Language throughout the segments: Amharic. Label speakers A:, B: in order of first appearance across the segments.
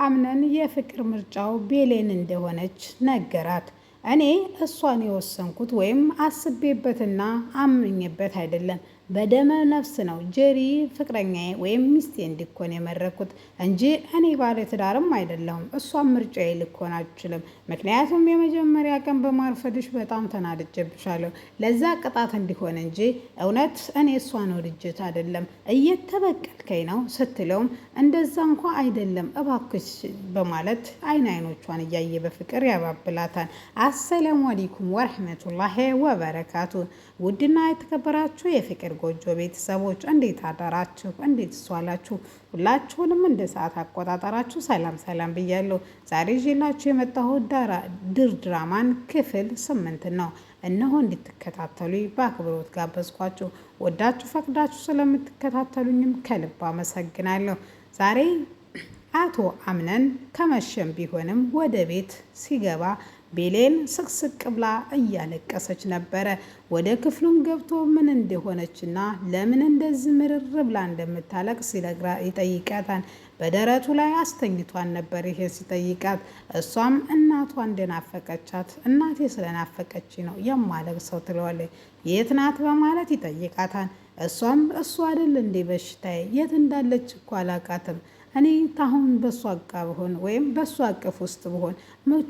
A: አምነን የፍቅር ምርጫው ቤሌን እንደሆነች ነገራት። እኔ እሷን የወሰንኩት ወይም አስቤበትና አምኜበት አይደለም፣ በደመ ነፍስ ነው ጄሪ ፍቅረኛዬ ወይም ሚስቴ እንዲኮን የመረኩት እንጂ እኔ ባለ ትዳርም አይደለሁም። እሷም ምርጫዬ ልኮን አልችልም። ምክንያቱም የመጀመሪያ ቀን በማርፈድሽ በጣም ተናድጄብሻለሁ። ለዛ ቅጣት እንዲሆን እንጂ እውነት እኔ እሷን ወድጄት አይደለም። እየተበቀልከኝ ነው ስትለውም እንደዛ እንኳ አይደለም እባክሽ በማለት አይኖቿን እያየ በፍቅር ያባብላታል። አሰላሙ አለይኩም ወረህመቱላሂ ወበረካቱ። ውድና የተከበራችሁ የፍቅር ጎጆ ቤተሰቦች እንዴት አዳራችሁ? እንዴት ዋላችሁ? ሁላችሁንም እንደ ሰዓት አቆጣጠራችሁ ሰላም ሰላም ብያለሁ። ዛሬ ይዤላችሁ የመጣሁት ድራማን ክፍል 8 ነው። እነሆ እንድትከታተሉ በአክብሮት ጋበዝኳችሁ። ወዳችሁ ፈቅዳችሁ ስለምትከታተሉኝም ከልብ አመሰግናለሁ። ዛሬ አቶ አምነን ከመሸም ቢሆንም ወደ ቤት ሲገባ ቤሌን ስቅስቅ ብላ እያለቀሰች ነበረ። ወደ ክፍሉም ገብቶ ምን እንደሆነችና ለምን እንደዚህ ምርር ብላ እንደምታለቅስ ይጠይቃታል። በደረቱ ላይ አስተኝቷን ነበር ይሄ ሲጠይቃት። እሷም እናቷ እንደናፈቀቻት እናቴ ስለናፈቀች ነው የማለቅሰው ትለዋለች። የት ናት በማለት ይጠይቃታል። እሷም እሱ አይደል እንዴ በሽታዬ፣ የት እንዳለች እኮ አላቃትም። እኔ ታሁን በሷ አቃ ብሆን ወይም በሷ አቅፍ ውስጥ ብሆን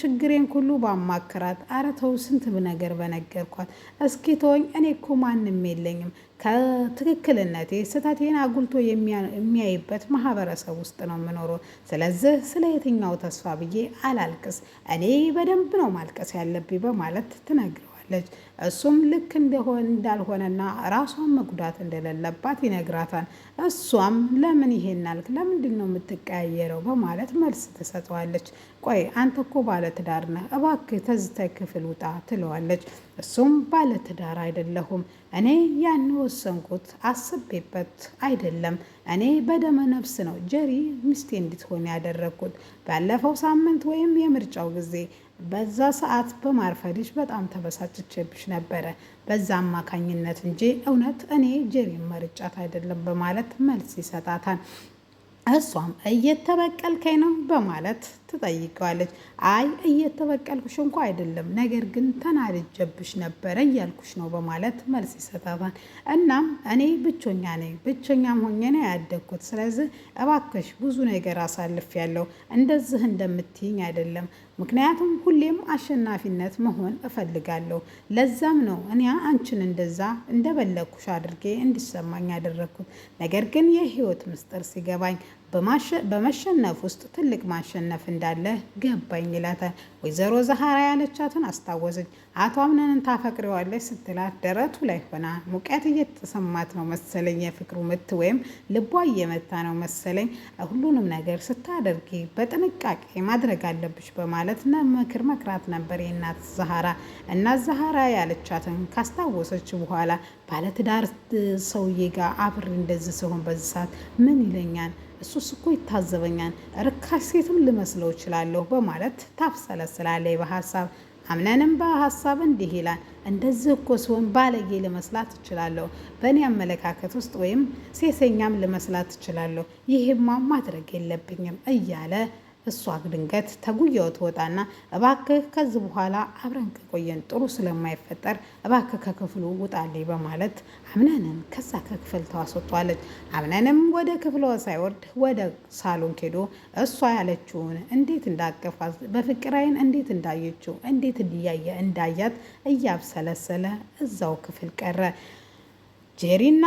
A: ችግሬን ሁሉ ባማክራት፣ አረተው ስንት ነገር በነገርኳት። እስኪ ተወኝ፣ እኔ እኮ ማንም የለኝም። ከትክክልነቴ ስህተቴን አጉልቶ የሚያይበት ማህበረሰብ ውስጥ ነው የምኖረው። ስለዚህ ስለ የትኛው ተስፋ ብዬ አላልቅስ፣ እኔ በደንብ ነው ማልቀስ ያለብኝ በማለት ትነግረዋለች። እሱም ልክ እንዳልሆነና ራሷን መጉዳት እንደሌለባት ይነግራታል። እሷም ለምን ይሄን አልክ? ለምንድን ነው የምትቀያየረው? በማለት መልስ ትሰጠዋለች። ቆይ አንተ እኮ ባለትዳር ነህ፣ እባክህ ተዝተህ ክፍል ውጣ ትለዋለች። እሱም ባለትዳር አይደለሁም፣ እኔ ያን ወሰንኩት አስቤበት አይደለም። እኔ በደመ ነፍስ ነው ጄሪ ሚስቴ እንድትሆን ያደረግኩት። ባለፈው ሳምንት ወይም የምርጫው ጊዜ በዛ ሰዓት በማርፈድሽ በጣም ተበሳጭቼብሽ ነበረ፣ በዛ አማካኝነት እንጂ እውነት እኔ ጄሪን መርጫት አይደለም በማለት መልስ ይሰጣታል። እሷም እየተበቀልከኝ ነው በማለት ትጠይቀዋለች። አይ እየተበቀልኩሽ እንኳ አይደለም፣ ነገር ግን ተናድጄብሽ ነበረ እያልኩሽ ነው በማለት መልስ ይሰጣታል። እናም እኔ ብቸኛ ነኝ፣ ብቸኛም ሆኜ ነው ያደግኩት። ስለዚህ እባክሽ ብዙ ነገር አሳልፌያለሁ፣ እንደዚህ እንደምትይኝ አይደለም። ምክንያቱም ሁሌም አሸናፊነት መሆን እፈልጋለሁ። ለዛም ነው እኔ አንቺን እንደዛ እንደበለኩሽ አድርጌ እንዲሰማኝ ያደረግኩት። ነገር ግን የህይወት ምስጢር ሲገባኝ በመሸነፍ ውስጥ ትልቅ ማሸነፍ እንዳለ ገባኝ ይላታል። ወይዘሮ ዛሃራ ያለቻትን አስታወሰች። አቶ አምነንን ታፈቅሪዋለች ስትላት ደረቱ ላይ ሆና ሙቀት እየተሰማት ነው መሰለኝ፣ የፍቅሩ ምት ወይም ልቧ እየመታ ነው መሰለኝ። ሁሉንም ነገር ስታደርጊ በጥንቃቄ ማድረግ አለብሽ በማለት ምክር መክራት ነበር የእናት ዛሃራ። እናት ዛሃራ ያለቻትን ካስታወሰች በኋላ ባለትዳር ሰውዬ ጋር አብሬ እንደዚህ ሲሆን በዚህ ሰዓት ምን ይለኛል? እሱስ እኮ ይታዘበኛል፣ ርካሽ ሴትም ልመስለው እችላለሁ በማለት ታብሰለስላለች በሀሳብ። አምነንም በሀሳብ እንዲህ ይላል፣ እንደዚህ እኮ ሲሆን ባለጌ ልመስላት እችላለሁ፣ በእኔ አመለካከት ውስጥ ወይም ሴሰኛም ልመስላት እችላለሁ፣ ይሄማ ማድረግ የለብኝም እያለ እሷ ድንገት ተጉያው ትወጣና እባክህ ከዚህ በኋላ አብረን ከቆየን ጥሩ ስለማይፈጠር እባክህ ከክፍሉ ውጣልኝ በማለት አምነንን ከዛ ከክፍል ታስወጣለች። አምነንም ወደ ክፍሏ ሳይወርድ ወደ ሳሎን ሄዶ እሷ ያለችውን እንዴት እንዳቀፋት በፍቅር ዓይን እንዴት እንዳየችው እንዴት እንዳያት እያብሰለሰለ እዛው ክፍል ቀረ። ጄሪና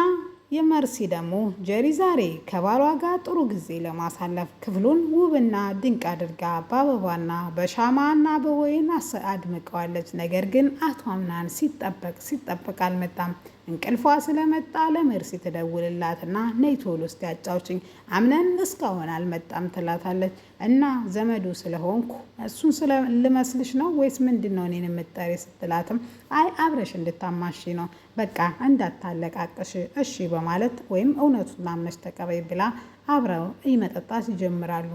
A: የመርሲ ደግሞ ጄሪ ዛሬ ከባሏ ጋር ጥሩ ጊዜ ለማሳለፍ ክፍሉን ውብና ድንቅ አድርጋ በአበባና በሻማና በወይን አድምቀዋለች። ነገር ግን አቶ አምናን ሲጠበቅ አልመጣም። እንቅልፏ ስለመጣ ለመርሲ ትደውልላትና ነይ ቶሎ እስቲ አጫውችኝ፣ አምነን እስካሁን አልመጣም ትላታለች። እና ዘመዱ ስለሆንኩ እሱን ልመስልሽ ነው ወይስ ምንድነው እኔን የምትጠሪ ስትላትም አይ አብረሽ እንድታማሽ ነው፣ በቃ እንዳታለቃቅሽ እሺ በማለት ወይም እውነቱን አምነሽ ተቀበይ ብላ አብረው ይመጠጣት ይጀምራሉ።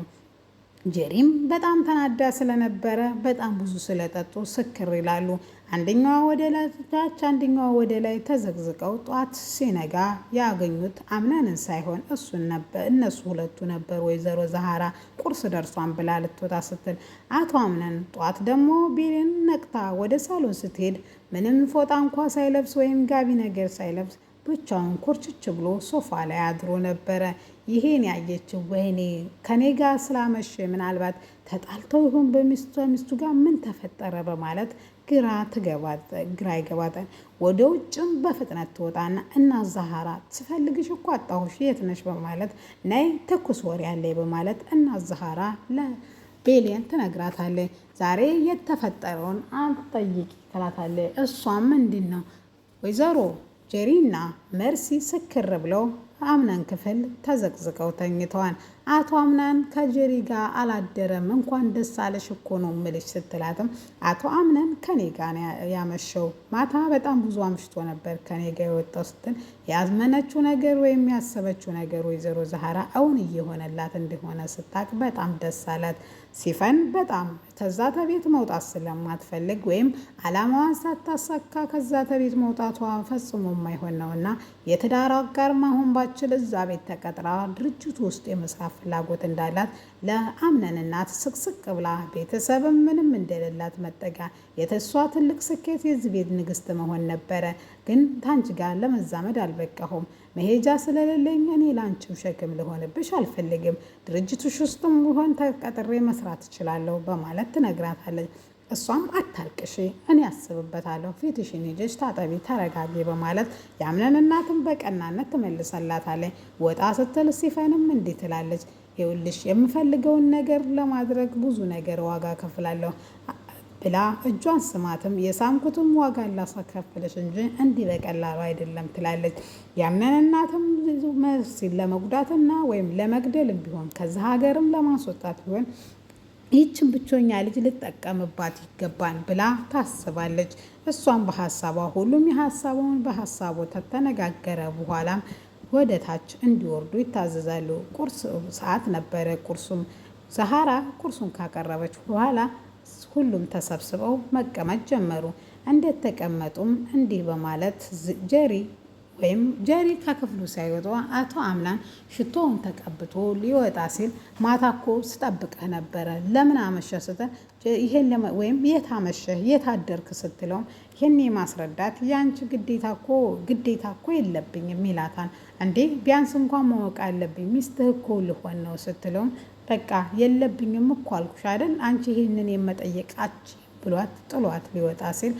A: ጄሪም በጣም ተናዳ ስለነበረ በጣም ብዙ ስለጠጡ ስክር ይላሉ። አንደኛዋ ወደ ላይ ታች፣ አንደኛዋ ወደ ላይ ተዘግዝቀው ጧት ሲነጋ ያገኙት አምናንን ሳይሆን እሱን ነበር። እነሱ ሁለቱ ነበር። ወይዘሮ ዛሃራ ቁርስ ደርሷን ብላ ልትወጣ ስትል አቶ አምናን ጧት ደግሞ ቤሌን ነቅታ ወደ ሳሎን ስትሄድ ምንም ፎጣ እንኳ ሳይለብስ ወይም ጋቢ ነገር ሳይለብስ ብቻውን ኮርችች ብሎ ሶፋ ላይ አድሮ ነበረ። ይሄን ያየችው ወይኔ ከኔ ጋር ስላመሸ ምናልባት ተጣልተው ይሆን በሚስቱ ጋር ምን ተፈጠረ በማለት ግራ ይገባታል። ወደ ውጭም በፍጥነት ትወጣና እና ዛሃራ ስፈልግሽ እኮ አጣሁሽ የት ነሽ በማለት ነይ ትኩስ ወሬ ያለኝ በማለት እና ዛሃራ ለቤሌን ትነግራታለች። ዛሬ የተፈጠረውን አትጠይቂ ትላታለች። እሷም ምንድን ነው ወይዘሮ ጄሪና መርሲ ስክር ብለው አምናን ክፍል ተዘቅዝቀው ተኝተዋል። አቶ አምናን ከጄሪ ጋር አላደረም። እንኳን ደስ አለሽ እኮ ነው ምልሽ ስትላትም አቶ አምናን ከኔ ጋር ያመሸው ማታ በጣም ብዙ አምሽቶ ነበር ከኔ ጋር የወጣው ስትል ያዝመነችው ነገር ወይም ያሰበችው ነገር ወይዘሮ ዛሃራ እውን እየሆነላት እንደሆነ ስታቅ በጣም ደስ አላት። ሲፈን በጣም ከዛ ተቤት መውጣት ስለማትፈልግ ወይም አላማዋን ሳታሳካ ከዛ ተቤት መውጣቷ ፈጽሞ የማይሆን ነውና የትዳር አጋር መሆን ባችል እዛ ቤት ተቀጥራ ድርጅቱ ውስጥ የመስራት ፍላጎት እንዳላት ለአምነን እናት ስቅስቅ ብላ ቤተሰብም ምንም እንደሌላት መጠጋ የተሷ ትልቅ ስኬት የዚህ ቤት ንግስት መሆን ነበረ። ግን ታንቺ ጋር ለመዛመድ አልበቃሁም። መሄጃ ስለሌለኝ እኔ ላንቺው ሸክም ልሆንብሽ አልፈልግም። ድርጅቱሽ ውስጥም ቢሆን ተቀጥሬ መስራት እችላለሁ በማለት ትነግራታለች። እሷም አታልቅሽ፣ እኔ ያስብበታለሁ፣ ፊትሽን ሂደሽ ታጠቢ፣ ተረጋጊ በማለት የአምነን እናትን በቀናነት ትመልሰላታለች። ወጣ ስትል ሲፈንም እንዲህ ትላለች፣ ይኸውልሽ የምፈልገውን ነገር ለማድረግ ብዙ ነገር ዋጋ ከፍላለሁ ብላ እጇን ስማትም የሳምኩትም ዋጋ ላሳከፍልሽ እንጂ እንዲህ በቀላሉ አይደለም ትላለች። ያምነን እናትም መርሲን ለመጉዳትና ወይም ለመግደልም ቢሆን ከዛ ሀገርም ለማስወጣት ቢሆን ይህችን ብቸኛ ልጅ ልጠቀምባት ይገባል ብላ ታስባለች። እሷም በሀሳቧ ሁሉም የሀሳቡን በሀሳቡ ተተነጋገረ በኋላም ወደ ታች እንዲወርዱ ይታዘዛሉ። ቁርስ ሰዓት ነበረ። ቁርሱም ዛሃራ ቁርሱን ካቀረበች በኋላ ሁሉም ተሰብስበው መቀመጥ ጀመሩ። እንዴት ተቀመጡም እንዲህ በማለት ጄሪ ከክፍሉ ሳይወጣ አቶ አምናን ሽቶውን ተቀብቶ ሊወጣ ሲል ማታ እኮ ስጠብቅህ ነበረ ለምን አመሸህ ስትል ይሄን ወይም የት አመሸህ የት አደርክ ስትለውም ይህን የማስረዳት የአንቺ ግዴታ እኮ የለብኝም ይላታል። እንዴ ቢያንስ እንኳን ማወቅ አለብኝ ሚስትህ እኮ ልሆን ነው ስትለውም በቃ የለብኝም እኮ አልኩሽ አይደል አንቺ ይሄንን የመጠየቃች ብሏት ጥሏት ሊወጣ ሲል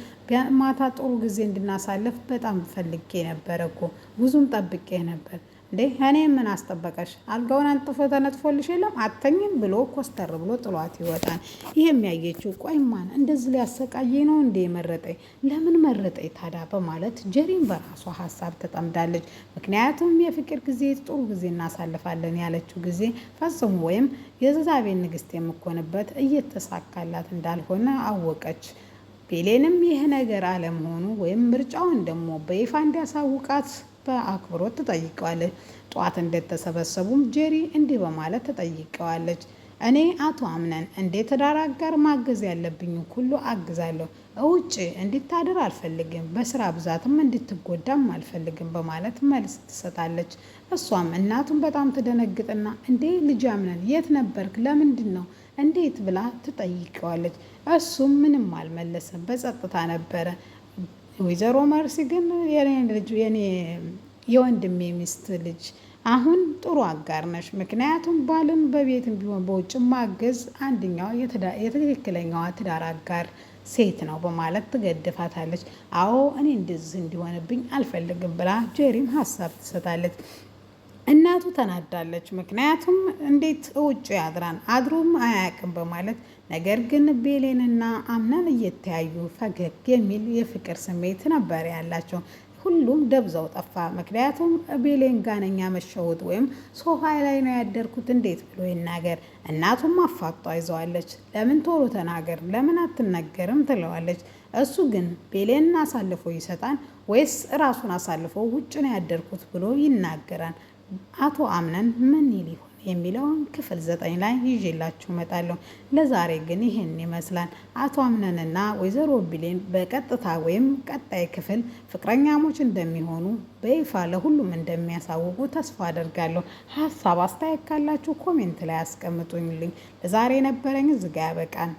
A: ማታ ጥሩ ጊዜ እንድናሳልፍ በጣም ፈልጌ ነበር እኮ ብዙም ጠብቄ ነበር። እንዴ እኔ ምን አስጠበቀሽ? አልጋውን አንጥፎ ተነጥፎልሽ የለም አተኝም ብሎ ኮስተር ብሎ ጥሏት ይወጣል። ይህ የሚያየችው ቆይማን እንደዚህ ሊያሰቃየ ነው እንዴ መረጠኝ? ለምን መረጠኝ ታዲያ በማለት ጄሪን በራሷ ሀሳብ ተጠምዳለች። ምክንያቱም የፍቅር ጊዜ ጥሩ ጊዜ እናሳልፋለን ያለችው ጊዜ ፈጽሞ ወይም የዛቤት ንግስት የምኮንበት እየተሳካላት እንዳልሆነ አወቀች። ቤሌንም ይህ ነገር አለመሆኑ ወይም ምርጫውን ደግሞ በይፋ እንዲያሳውቃት በአክብሮት ትጠይቀዋለች። ጠዋት እንደተሰበሰቡም ጄሪ እንዲህ በማለት ትጠይቀዋለች። እኔ አቶ አምነን እንደ ትዳር አጋር ማገዝ ያለብኝ ሁሉ አግዛለሁ። ውጭ እንድታድር አልፈልግም፣ በስራ ብዛትም እንድትጎዳም አልፈልግም በማለት መልስ ትሰጣለች። እሷም እናቱን በጣም ትደነግጥና እንዴ ልጅ አምነን የት ነበርክ? ለምንድን ነው እንዴት ብላ ትጠይቀዋለች። እሱም ምንም አልመለሰም፣ በጸጥታ ነበረ። ወይዘሮ መርሲ ግን የኔ የወንድሜ ሚስት ልጅ አሁን ጥሩ አጋር ነሽ። ምክንያቱም ባልን በቤትም ቢሆን በውጭ ማገዝ አንደኛው የትክክለኛዋ ትዳር አጋር ሴት ነው በማለት ትገድፋታለች። አዎ እኔ እንደዚህ እንዲሆንብኝ አልፈልግም ብላ ጄሪም ሀሳብ ትሰጣለች። እናቱ ተናዳለች። ምክንያቱም እንዴት ውጭ ያድራን አድሮም አያውቅም በማለት ነገር ግን ቤሌንና አምናን እየተያዩ ፈገግ የሚል የፍቅር ስሜት ነበር ያላቸው። ሁሉም ደብዛው ጠፋ። ምክንያቱም ቤሌን ጋነኛ መሸወት ወይም ሶፋ ላይ ነው ያደርኩት እንዴት ብሎ ይናገር። እናቱም አፋጧ ይዘዋለች። ለምን ቶሎ ተናገር ለምን አትናገርም ትለዋለች። እሱ ግን ቤሌን አሳልፎ ይሰጣን ወይስ ራሱን አሳልፎ ውጭ ነው ያደርኩት ብሎ ይናገራል። አቶ አምነን ምን ይል ይሆን? የሚለውን ክፍል 9 ላይ ይዤላችሁ እመጣለሁ። ለዛሬ ግን ይህን ይመስላል። አቶ አምነንና ወይዘሮ ቢሌን በቀጥታ ወይም ቀጣይ ክፍል ፍቅረኛሞች እንደሚሆኑ በይፋ ለሁሉም እንደሚያሳውቁ ተስፋ አደርጋለሁ። ሀሳብ አስተያየት ካላችሁ ኮሜንት ላይ አስቀምጡልኝ። ለዛሬ የነበረኝ እዚህ ጋ ያበቃል።